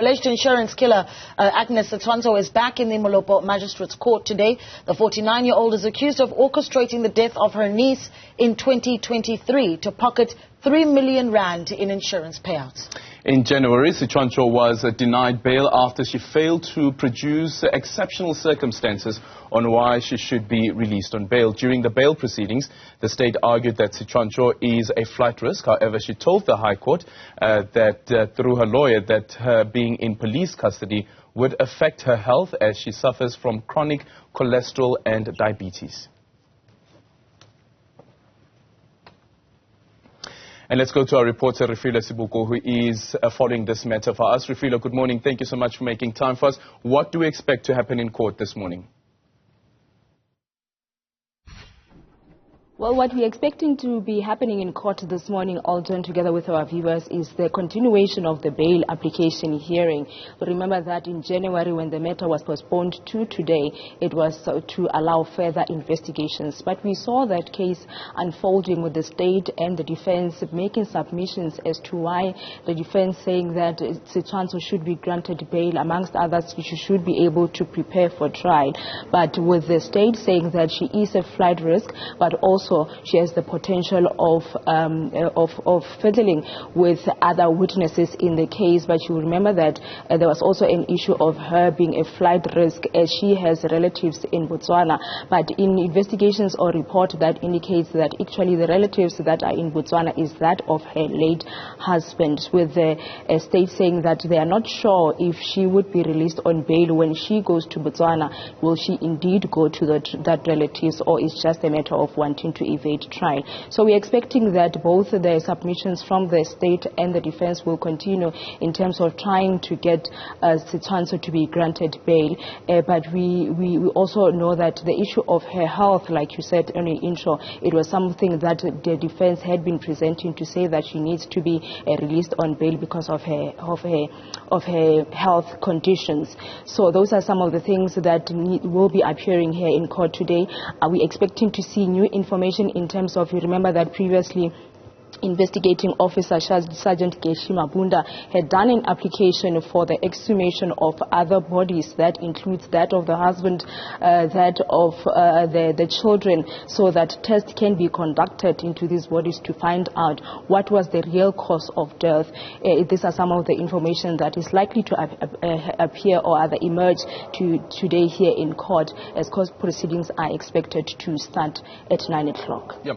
Alleged insurance killer Agnes Setshwantsho is back in the Molopo magistrates court today. The 49-year-old is accused of orchestrating the death of her niece in 2023 to pocket 3 million rand in insurance payouts. In January, Setshwantsho was denied bail after she failed to produce exceptional circumstances on why she should be released on bail. During the bail proceedings, the state argued that Setshwantsho is a flight risk. However, she told the High Court that through her lawyer that her being in police custody would affect her health as she suffers from chronic cholesterol and diabetes. And let's go to our reporter, Refiloe, who is following this matter for us. Refiloe, good morning. Thank you so much for making time for us. What do we expect to happen in court this morning? Well, what we're expecting to be happening in court this morning, all joined together with our viewers, is the continuation of the bail application hearing. Remember that in January, when the matter was postponed to today, it was to allow further investigations. But we saw that case unfolding with the state and the defense making submissions as to why the defense saying that Setshwantsho should be granted bail, amongst others, she should be able to prepare for trial. But with the state saying that she is a flight risk, but also she has the potential of fiddling with other witnesses in the case. But you remember that there was also an issue of her being a flight risk as she has relatives in Botswana. But in investigations or report that indicates that actually the relatives that are in Botswana is that of her late husband, with the state saying that they are not sure if she would be released on bail when she goes to Botswana. Will she indeed go to that relatives, or is just a matter of wanting to evade trial? So we're expecting that both the submissions from the state and the defense will continue in terms of trying to get Setshwantsho to be granted bail. But we also know that the issue of her health, like you said in the intro, it was something that the defense had been presenting to say that she needs to be released on bail because of her health conditions. So those are some of the things that will be appearing here in court today. Are we expecting to see new information in terms of, you remember that previously investigating officer Sergeant Keshima Bunda had done an application for the exhumation of other bodies that includes that of the husband, that of the children, so that tests can be conducted into these bodies to find out what was the real cause of death. These are some of the information that is likely to appear or either emerge today here in court, as court proceedings are expected to start at 9 o'clock. Yeah.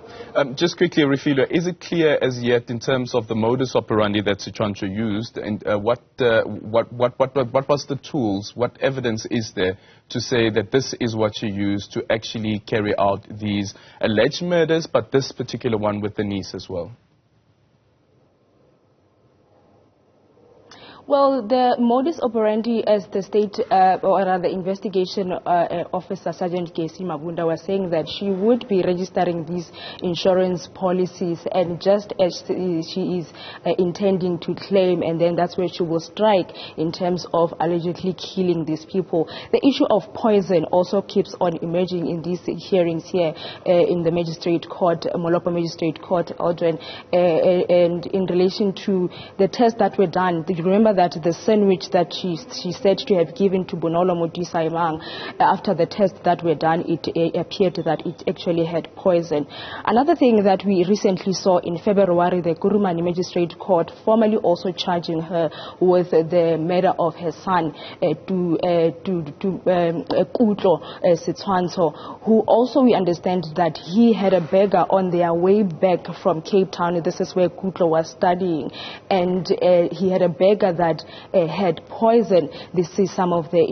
Just quickly, Refiloe, is it clear as yet in terms of the modus operandi that Setshwantsho used, and what was the tools, what evidence is there to say that this is what she used to actually carry out these alleged murders, but this particular one with the niece as well? Well, the modus operandi, as the state or rather investigation officer Sergeant Keshima Bunda was saying, that she would be registering these insurance policies, and just as she is intending to claim, and then that's where she will strike in terms of allegedly killing these people. The issue of poison also keeps on emerging in these hearings here in the magistrate court, Molopo magistrate court, Aldrin, and in relation to the tests that were done. Do you remember that the sandwich that she said to have given to Bonolo Modisaimang, after the tests that were done, it appeared that it actually had poison. Another thing that we recently saw in February, the Kurumani Magistrate Court formally also charging her with the murder of her son, Kutlo Setshwantsho, who also we understand that he had a beggar on their way back from Cape Town. This is where Kutlo was studying, and he had a beggar that had poison. This is some of the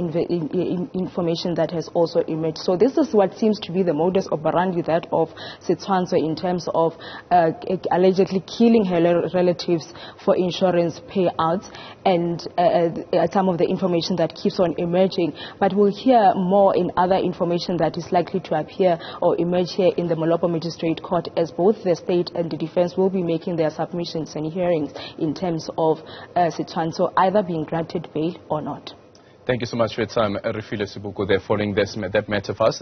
information that has also emerged. So this is what seems to be the modus operandi that of Setshwantsho in terms of allegedly killing her relatives for insurance payouts, and some of the information that keeps on emerging. But we'll hear more in other information that is likely to appear or emerge here in the Molopo Magistrate Court, as both the state and the defense will be making their submissions and hearings in terms of Setshwantsho either being granted bail or not. Thank you so much for your time, Refiloe, there following that matter for us.